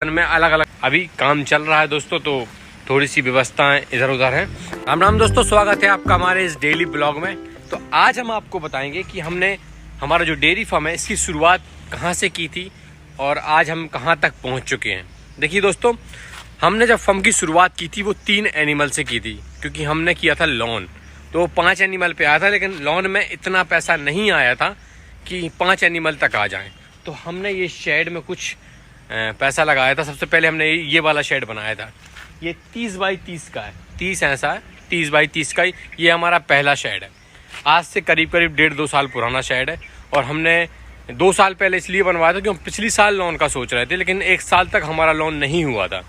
में अलग अलग अभी काम चल रहा है दोस्तों, तो थोड़ी सी व्यवस्थाएं इधर उधर हैं। राम राम दोस्तों, स्वागत है आपका हमारे इस डेली ब्लॉग में। तो आज हम आपको बताएंगे कि हमने हमारा जो डेयरी फार्म है इसकी शुरुआत कहां से की थी और आज हम कहां तक पहुंच चुके हैं। देखिए दोस्तों, हमने जब फार्म की शुरुआत की थी वो 3 एनिमल से की थी, क्योंकि हमने किया था लोन, तो 5 एनिमल पे आया था, लेकिन लोन में इतना पैसा नहीं आया था कि 5 एनिमल तक आ जाएं। तो हमने ये शेड में कुछ पैसा लगाया था। सबसे पहले हमने ये वाला शेड बनाया था, ये 30 बाई 30 का है, 30 ऐसा है, 30 बाई 30 का ही ये हमारा पहला शेड है। आज से करीब 1.5-2 साल पुराना शेड है और हमने 2 साल पहले इसलिए बनवाया था क्योंकि पिछली साल लोन का सोच रहे थे, लेकिन 1 साल तक हमारा लोन नहीं हुआ था,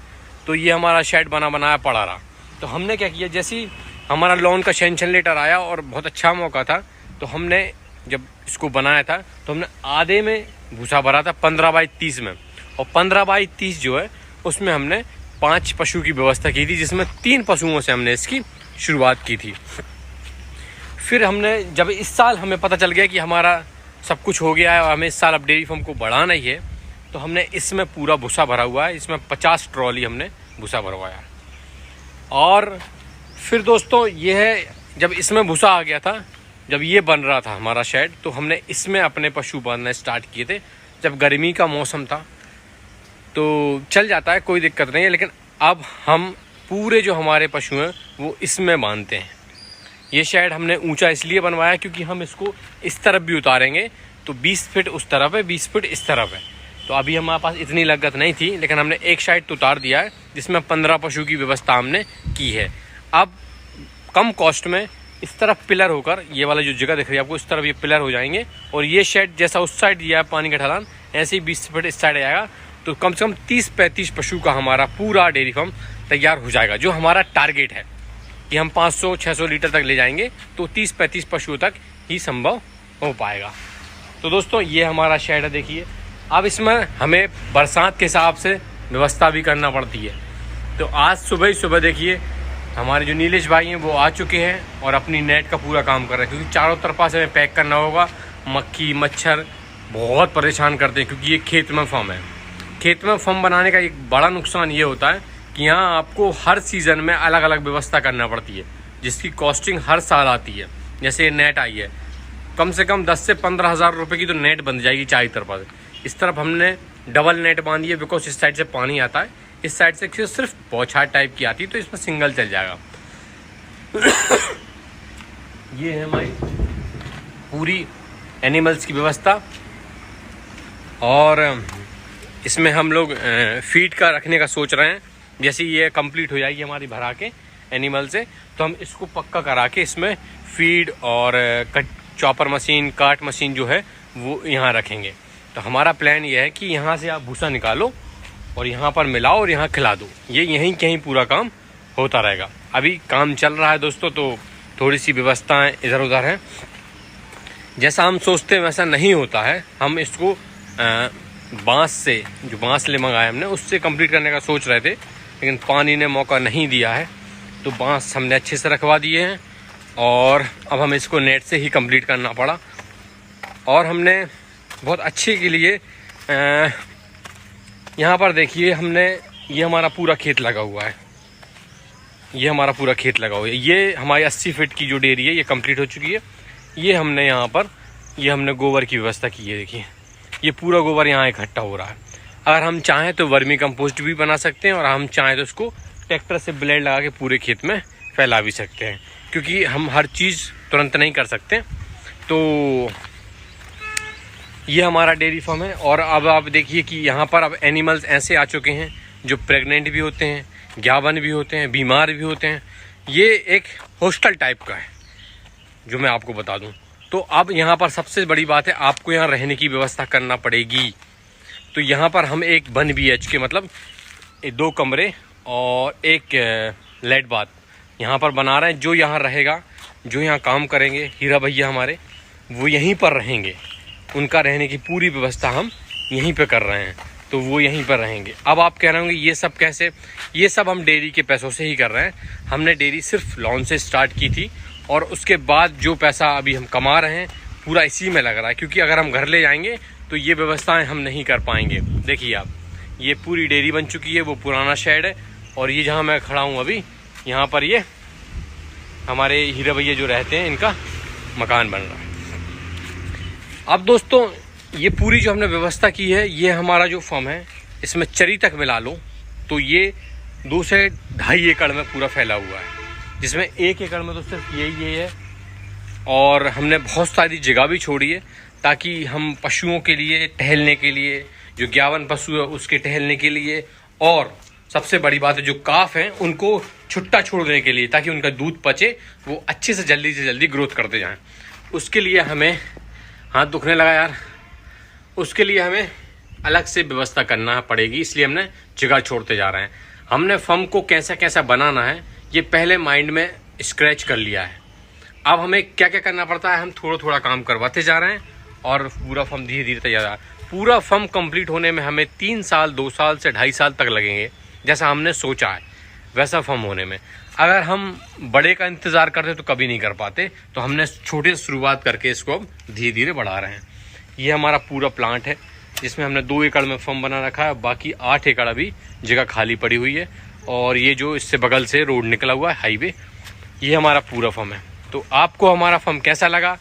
तो ये हमारा शेड बनाया पड़ा रहा। तो हमने क्या किया, जैसे ही हमारा लोन का सैंक्शन लेटर आया और बहुत अच्छा मौका था, तो हमने जब इसको बनाया था तो हमने आधे में भूसा भरा था 15 बाई 30 में, और 15 बाई 30 जो है उसमें हमने 5 पशु की व्यवस्था की थी, जिसमें 3 पशुओं से हमने इसकी शुरुआत की थी। फिर हमने जब इस साल हमें पता चल गया कि हमारा सब कुछ हो गया है और हमें इस साल अब डेयरी फार्म को बढ़ाना ही है, तो हमने इसमें पूरा भूसा भरा हुआ है। इसमें 50 ट्रॉली हमने भूसा भरवाया। और फिर दोस्तों ये है, जब इसमें भूसा आ गया था, जब ये बन रहा था हमारा शेड, तो हमने इसमें अपने पशु बांधना स्टार्ट किए थे। जब गर्मी का मौसम था तो चल जाता है, कोई दिक्कत नहीं है, लेकिन अब हम पूरे जो हमारे पशु हैं वो इसमें बांधते हैं। ये शेड हमने ऊंचा इसलिए बनवाया क्योंकि हम इसको इस तरफ भी उतारेंगे, तो 20 फीट उस तरफ है, 20 फीट इस तरफ है। तो अभी हमारे पास इतनी लागत नहीं थी, लेकिन हमने एक साइड तो उतार दिया है, जिसमें 15 पशु की व्यवस्था हमने की है। अब कम कॉस्ट में इस तरफ पिलर होकर, ये वाला जो जगह दिख रही है आपको, इस तरफ ये पिलर हो जाएंगे, और ये शेड जैसा उस साइड दिया है पानी का ढलान, ऐसे ही 20 फीट इस साइड आएगा। तो कम से कम 30-35 पशु का हमारा पूरा डेयरी फार्म तैयार हो जाएगा, जो हमारा टारगेट है कि हम 500-600 लीटर तक ले जाएंगे, तो 30-35 पशुओं तक ही संभव हो पाएगा। तो दोस्तों ये हमारा शेड है, देखिए। अब इसमें हमें बरसात के हिसाब से व्यवस्था भी करना पड़ती है। तो आज सुबह ही सुबह देखिए हमारे जो नीलेश भाई हैं वो आ चुके हैं और अपनी नेट का पूरा काम कर रहे हैं, क्योंकि चारों तरफा से हमें पैक करना होगा। मक्खी मच्छर बहुत परेशान करते हैं, क्योंकि ये खेत में फार्म है। खेत में फार्म बनाने का एक बड़ा नुकसान ये होता है कि यहाँ आपको हर सीज़न में अलग अलग व्यवस्था करना पड़ती है, जिसकी कॉस्टिंग हर साल आती है। जैसे नेट आई है, कम से कम 10 से 15 हज़ार रुपये की तो नेट बन जाएगी चारों तरफा से। इस तरफ हमने डबल नेट बांधी है, बिकॉज इस साइड से पानी आता है, इस साइड से सिर्फ बौछार टाइप की आती है, तो इसमें सिंगल चल जाएगा। ये है हमारी पूरी एनिमल्स की व्यवस्था। और इसमें हम लोग फीड का रखने का सोच रहे हैं। जैसे ये कंप्लीट हो जाएगी हमारी भरा के एनिमल से, तो हम इसको पक्का करा के इसमें फीड और चॉपर मशीन, काट मशीन जो है वो यहाँ रखेंगे। तो हमारा प्लान ये है कि यहाँ से आप भूसा निकालो और यहाँ पर मिलाओ और यहाँ खिला दो। ये यहीं कहीं पूरा काम होता रहेगा। अभी काम चल रहा है दोस्तों, तो थोड़ी सी व्यवस्थाएं इधर उधर हैं। जैसा हम सोचते हैं वैसा नहीं होता है। हम इसको बांस से, जो बांस ले मंगाया हमने, उससे कंप्लीट करने का सोच रहे थे, लेकिन पानी ने मौका नहीं दिया है, तो बांस हमने अच्छे से रखवा दिए हैं और अब हमें इसको नेट से ही कंप्लीट करना पड़ा। और हमने बहुत अच्छे के लिए यहाँ पर देखिए, हमने ये हमारा पूरा खेत लगा हुआ है, ये हमारा पूरा खेत लगा हुआ है। ये हमारी 80 फीट की जो डेयरी है ये कंप्लीट हो चुकी है। ये हमने यहाँ पर हमने गोबर की व्यवस्था की है। देखिए ये पूरा गोबर यहाँ इकट्ठा हो रहा है। अगर हम चाहें तो वर्मी कंपोस्ट भी बना सकते हैं, और हम चाहें तो उसको ट्रैक्टर से ब्लेड लगा के पूरे खेत में फैला भी सकते हैं, क्योंकि हम हर चीज़ तुरंत नहीं कर सकते। तो ये हमारा डेयरी फार्म है। और अब आप देखिए कि यहाँ पर अब एनिमल्स ऐसे आ चुके हैं जो प्रेग्नेंट भी होते हैं, ज्ञावन भी होते हैं, बीमार भी होते हैं। ये एक हॉस्टल टाइप का है, जो मैं आपको बता दूं। तो अब यहाँ पर सबसे बड़ी बात है, आपको यहाँ रहने की व्यवस्था करना पड़ेगी। तो यहाँ पर हम एक 1 BHK मतलब 2 कमरे और एक लेट बाथ यहाँ पर बना रहे हैं। जो यहाँ रहेगा, जो यहाँ काम करेंगे, हीरा भैया हमारे, वो यहीं पर रहेंगे। उनका रहने की पूरी व्यवस्था हम यहीं पे कर रहे हैं, तो वो यहीं पर रहेंगे। अब आप कह रहे होंगे ये सब कैसे? ये सब हम डेयरी के पैसों से ही कर रहे हैं। हमने डेयरी सिर्फ लोन से स्टार्ट की थी, और उसके बाद जो पैसा अभी हम कमा रहे हैं पूरा इसी में लग रहा है, क्योंकि अगर हम घर ले जाएंगे तो ये व्यवस्थाएं हम नहीं कर पाएंगे। देखिए आप, ये पूरी डेयरी बन चुकी है, वो पुराना शेड है। और ये जहाँ मैं खड़ा हूँ अभी, यहाँ पर ये हमारे हीरा भैया जो रहते हैं, इनका मकान बन रहा है। अब दोस्तों ये पूरी जो हमने व्यवस्था की है, ये हमारा जो फर्म है, इसमें चरी तक मिला लो तो ये 2 से 2.5 एकड़ में पूरा फैला हुआ है, जिसमें 1 एकड़ में तो सिर्फ यही है। और हमने बहुत सारी जगह भी छोड़ी है ताकि हम पशुओं के लिए टहलने के लिए, जो 51 पशु है उसके टहलने के लिए, और सबसे बड़ी बात है जो काफ हैं उनको छुट्टा छोड़ने के लिए, ताकि उनका दूध पचे, वो अच्छे से जल्दी ग्रोथ करते जाएं। उसके लिए हमें, हाथ दुखने लगा यार, उसके लिए हमें अलग से व्यवस्था करना पड़ेगी, इसलिए हमने जगह छोड़ते जा रहे हैं। हमने फर्म को कैसा कैसा बनाना है ये पहले माइंड में स्क्रैच कर लिया है। अब हमें क्या क्या करना पड़ता है, हम थोड़ा थोड़ा काम करवाते जा रहे हैं और पूरा फर्म धीरे धीरे तैयार है। पूरा फर्म कंप्लीट होने में हमें 3 साल 2 साल से 2.5 साल तक लगेंगे, जैसा हमने सोचा है वैसा फर्म होने में। अगर हम बड़े का इंतज़ार करते तो कभी नहीं कर पाते, तो हमने छोटे से शुरुआत करके इसको अब धीरे धीरे बढ़ा रहे हैं। ये हमारा पूरा प्लांट है, जिसमें हमने 2 एकड़ में फर्म बना रखा है, बाकी 8 एकड़ अभी जगह खाली पड़ी हुई है। और ये जो इससे बगल से रोड निकला हुआ है, हाईवे, ये हमारा पूरा फर्म है। तो आपको हमारा फर्म कैसा लगा,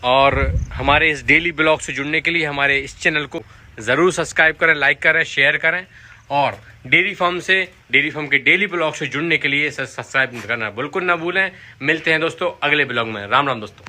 और हमारे इस डेली ब्लॉग से जुड़ने के लिए हमारे इस चैनल को ज़रूर सब्सक्राइब करें, लाइक करें, शेयर करें। और डेयरी फार्म के डेली ब्लॉग से जुड़ने के लिए सब्सक्राइब करना बिल्कुल ना भूलें। मिलते हैं दोस्तों अगले ब्लॉग में। राम राम दोस्तों।